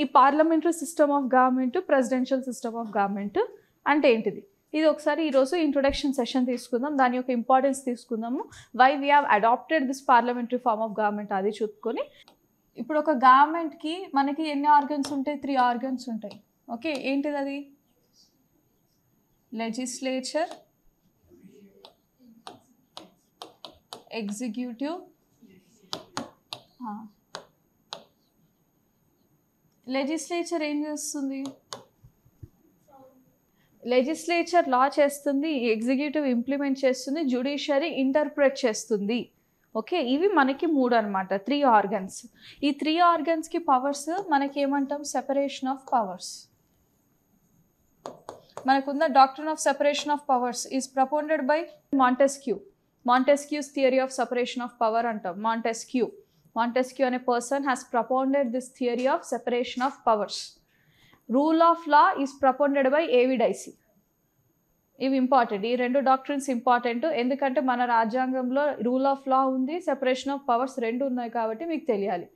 ఈ parliamentary system of government, presidential system of government అంటే ఏంటిది? ఇది ఒకసారి ఈరోజు ఇంట్రొడక్షన్ సెషన్ తీసుకుందాం, దాని యొక్క ఇంపార్టెన్స్ తీసుకుందాము. Why we have adapted this parliamentary form of government అది చూసుకొని, ఇప్పుడు ఒక గవర్నమెంట్కి మనకి ఎన్ని ఆర్గన్స్ ఉంటాయి? 3 ఆర్గన్స్ ఉంటాయి. ఓకే, ఏంటిది అది? Legislature, executive. లెజిస్లేచర్ ఏం చేస్తుంది? లెజిస్లేచర్ లా చేస్తుంది, ఎగ్జిక్యూటివ్ ఇంప్లిమెంట్ చేస్తుంది, జ్యుడిషియరీ ఇంటర్ప్రెట్ చేస్తుంది. ఓకే, ఇవి మనకి 3 అనమాట, 3 ఆర్గన్స్. ఈ 3 ఆర్గన్స్కి పవర్స్ మనకి ఏమంటాం? Separation of powers. మనకున్న doctrine of separation of powers is proponented by Montesquieu. Montesquieu's theory of separation of power అంటాం. మాంటెస్క్యూ అనే person has proponented this theory of separation of powers. Rule of law is proponented by A V Dicey. ఇవి important, ఈ 2 doctrines important. ఎందుకంటే మన రాజ్యాంగంలో rule of లా ఉంది, separation of powers 2 ఉన్నాయి కాబట్టి మీకు తెలియాలి.